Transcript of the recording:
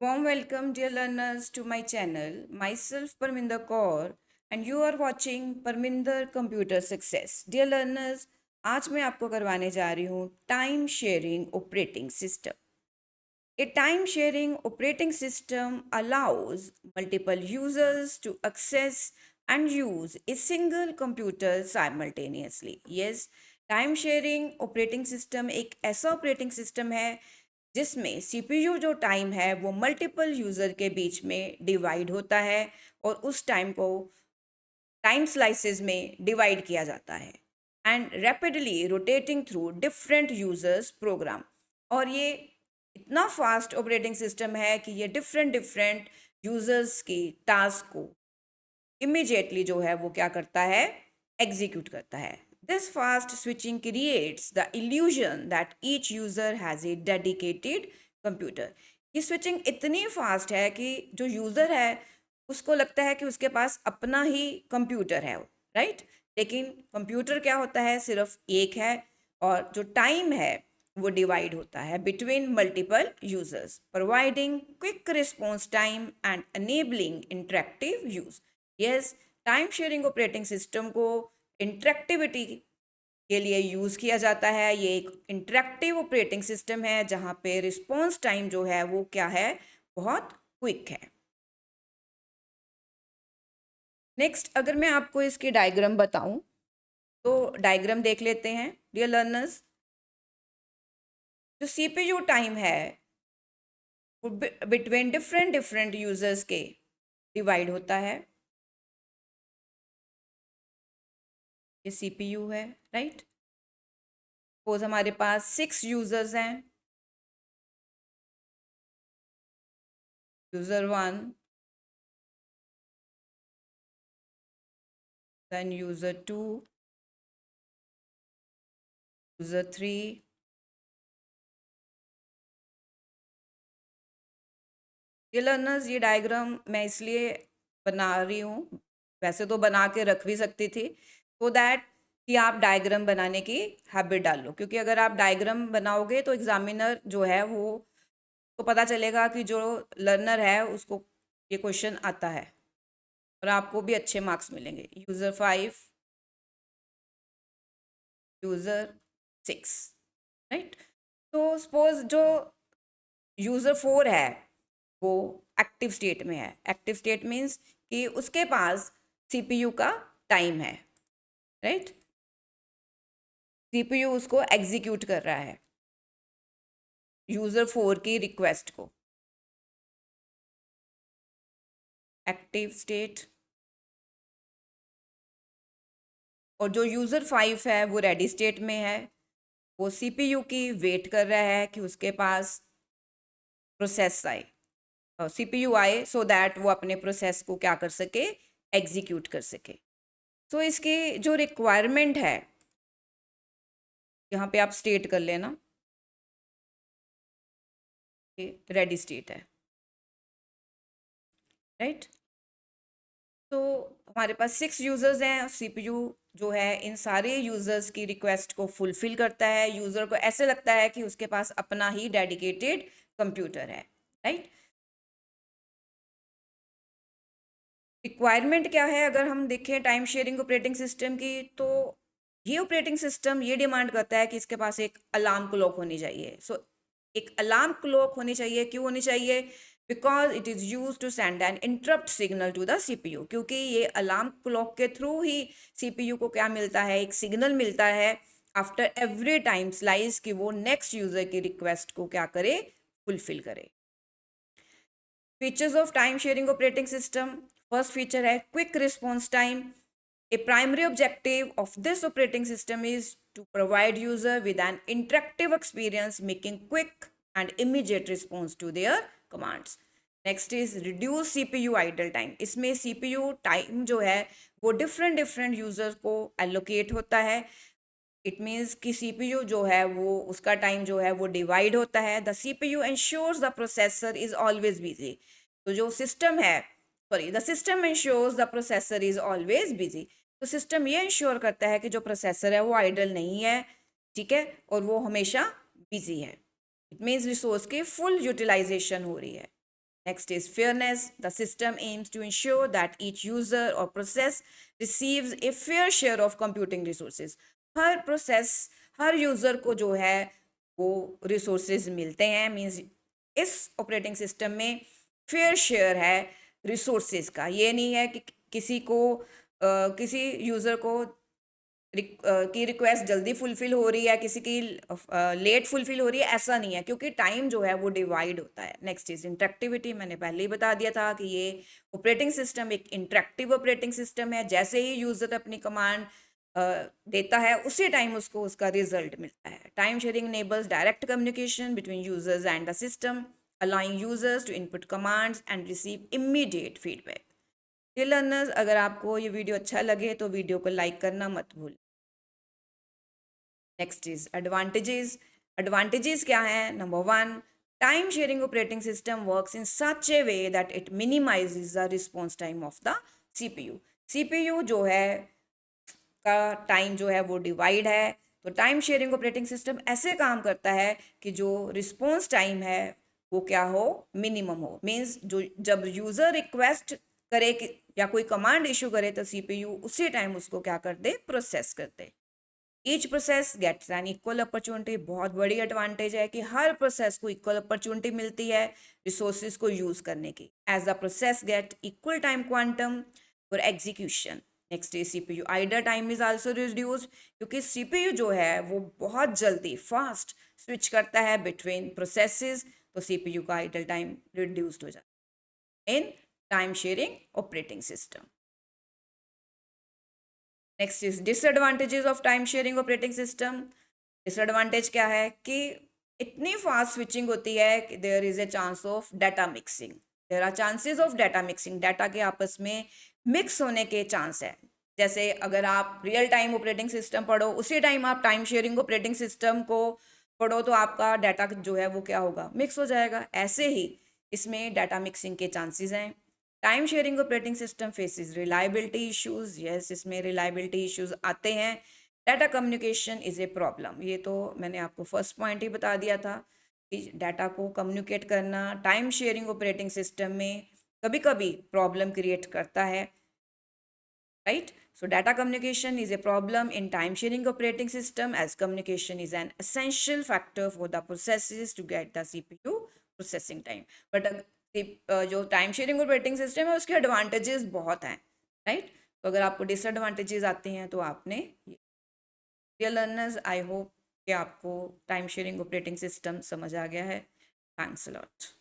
Warm welcome, dear learners, to my channel. Myself, Parminder Kaur, and you are watching Parminder Computer Success. Dear learners, आज मैं आपको करवाने जा रही हूँ time sharing operating system. A time sharing operating system allows multiple users to access and use a single computer simultaneously. Yes, time sharing operating system एक ऐसा operating system है जिसमें सीपीयू जो टाइम है वो मल्टीपल यूज़र के बीच में divide होता है और उस टाइम को टाइम स्लाइसेस में डिवाइड किया जाता है and rapidly rotating through different users program. और ये इतना फास्ट ऑपरेटिंग सिस्टम है कि ये डिफरेंट डिफरेंट यूजर्स की टास्क को इमीडिएटली जो है वो क्या करता है, एग्जीक्यूट करता है. This fast switching creates the illusion that each user has a dedicated computer. ये स्विचिंग इतनी फास्ट है कि जो यूज़र है उसको लगता है कि उसके पास अपना ही कंप्यूटर है, राइट? लेकिन कंप्यूटर क्या होता है, सिर्फ एक है और जो टाइम है वो डिवाइड होता है between multiple users, providing quick response time and enabling interactive use. Yes, time sharing operating system को इंटरेक्टिविटी के लिए यूज़ किया जाता है. ये एक इंटरेक्टिव ऑपरेटिंग सिस्टम है जहाँ पे रिस्पॉन्स टाइम जो है वो क्या है, बहुत क्विक है. नेक्स्ट, अगर मैं आपको इसकी डायग्राम बताऊं तो डायग्राम देख लेते हैं डियर लर्नर्स. जो सीपीयू टाइम है वो बिटवीन डिफरेंट डिफरेंट यूजर्स के डिवाइड होता है. ये सीपीयू है, राइट? सपोज हमारे पास 6 यूजर्स हैं. यूजर 1, then user 2, user 3, ये लर्नर्स. ये डायग्राम मैं इसलिए बना रही हूँ, वैसे तो बना के रख भी सकती थी so दैट कि आप डायग्राम बनाने की हैबिट डाल लो, क्योंकि अगर आप डायग्राम बनाओगे तो एग्जामिनर जो है वो तो पता चलेगा कि जो लर्नर है उसको ये क्वेश्चन आता है और आपको भी अच्छे मार्क्स मिलेंगे. User 5, user 6, right? तो सपोज जो यूज़र 4 है वो एक्टिव स्टेट में है. एक्टिव स्टेट मीन्स कि उसके पास सीपीयू का टाइम है, राइट? सीपीयू उसको एग्जीक्यूट कर रहा है यूज़र 4 की रिक्वेस्ट को. Active state. और जो यूज़र 5 है वो रेडी स्टेट में है. वो सीपीयू की वेट कर रहा है कि उसके पास प्रोसेस आए, सीपीयू आए सो दैट वो अपने प्रोसेस को क्या कर सके, एग्जीक्यूट कर सके. तो इसकी जो रिक्वायरमेंट है यहाँ पे आप स्टेट कर लेना, रेडी स्टेट है, राइट? तो हमारे पास 6 यूज़र्स हैं. सीपीयू जो है इन सारे यूज़र्स की रिक्वेस्ट को फुलफिल करता है. यूज़र को ऐसे लगता है कि उसके पास अपना ही डेडिकेटेड कंप्यूटर है, राइट? रिक्वायरमेंट क्या है अगर हम देखें टाइम शेयरिंग ऑपरेटिंग सिस्टम की, तो ये ऑपरेटिंग सिस्टम ये डिमांड करता है कि इसके पास एक अलार्म क्लॉक होनी चाहिए. सो एक अलार्म क्लॉक होनी चाहिए. क्यों होनी चाहिए? Because it is use to send an interrupt signal to the CPU. क्योंकि ये अलार्म क्लॉक के थ्रू ही सीपीयू को क्या मिलता है, एक सिग्नल मिलता है आफ्टर एवरी टाइम स्लाइस कि वो नेक्स्ट यूजर की रिक्वेस्ट को क्या करे, फुलफिल करे. Features of time sharing operating system. First feature है quick response time. A primary objective of this operating system is to provide user with an interactive experience, making quick and immediate response to their commands. Next is reduce CPU idle time. इसमें CPU time जो है वो different user को allocate होता है. It means कि CPU जो है वो उसका time जो है वो divide होता है. The CPU ensures the processor is always busy. तो जो system है, the system ensures the processor is always busy. तो सिस्टम ये इंश्योर करता है कि जो प्रोसेसर है वो आइडल नहीं है, ठीक है, और वो हमेशा बिजी है. इट मीन्स रिसोर्स की फुल यूटिलाइजेशन हो रही है. Next is fairness. The system aims to ensure that each user or process receives a fair share of computing resources. Her process, her user को जो है वो रिसोर्सेज मिलते हैं, मीन्स इस ऑपरेटिंग सिस्टम में फेयर शेयर है रिसोर्सेज का। ये नहीं है कि किसी को किसी यूजर को की रिक्वेस्ट जल्दी फुलफिल हो रही है, किसी की लेट फुलफिल हो रही है, ऐसा नहीं है, क्योंकि टाइम जो है वो डिवाइड होता है। Next is interactivity. मैंने पहले ही बता दिया था कि ये ऑपरेटिंग सिस्टम एक इंटरेक्टिव ऑपरेटिंग सिस्टम है। जैसे ही यूजर अपनी कमांड देता है उसी टाइम उसको उसका रिजल्ट मिलता है। Time sharing enables direct communication between users and the system, allowing users to input commands and receive immediate feedback. Dear learners, अगर आपको ये वीडियो अच्छा लगे तो वीडियो को लाइक करना मत भूल। Next is advantages. एडवांटेजेस क्या है? Number one, time sharing operating system works in such A way that it minimises the response time of the CPU. CPU जो है का टाइम जो है वो डिवाइड है, तो टाइम शेयरिंग ऑपरेटिंग सिस्टम ऐसे काम करता है कि जो रिस्पॉन्स टाइम है वो क्या हो? मिनिमम हो। मीन्स जो जब यूजर रिक्वेस्ट करे या कोई कमांड इशू करे तो सीपीयू उसी टाइम उसको क्या कर दे? प्रोसेस कर दे। Each process gets an equal opportunity. बहुत बड़ी एडवांटेज है कि हर प्रोसेस को इक्वल अपॉर्चुनिटी मिलती है रिसोर्सेज को यूज करने की। As the process get equal time quantum for execution. Next is CPU idle time is also reduced, क्योंकि सीपीयू जो है वो बहुत जल्दी फास्ट स्विच करता है बिटवीन प्रोसेसेस, तो सीपीयू का आइडल टाइम रिड्यूस्ड हो जाता है in time sharing operating system. Next is disadvantages of time sharing operating system. Disadvantage क्या है कि इतनी फास्ट स्विचिंग होती है कि there is a chance of data mixing. There are chances of data mixing. Data के आपस में मिक्स होने के चांस है। जैसे अगर आप रियल टाइम ऑपरेटिंग सिस्टम पढ़ो उसी टाइम आप टाइम शेयरिंग ऑपरेटिंग सिस्टम को पढ़ो तो आपका डाटा जो है वो क्या होगा? मिक्स हो जाएगा। ऐसे ही इसमें डाटा मिक्सिंग के चांसेस हैं। Time sharing operating system faces reliability issues. Yes, इसमें रिलायबिलिटी इश्यूज आते हैं। Data communication is a problem. ये तो मैंने आपको फर्स्ट पॉइंट ही बता दिया था कि डाटा को कम्युनिकेट करना टाइम शेयरिंग ऑपरेटिंग सिस्टम में कभी कभी प्रॉब्लम क्रिएट करता है, right? So data communication is a problem in time sharing operating system, as communication is an essential factor for the processes to get the CPU processing time. But जो time sharing operating system है उसके advantages बहुत हैं, right? तो अगर आपको disadvantages आते हैं तो आपने, डियर लर्नर्स, आई होप कि आपको टाइम शेयरिंग ऑपरेटिंग सिस्टम समझ आ गया है। Thanks a lot.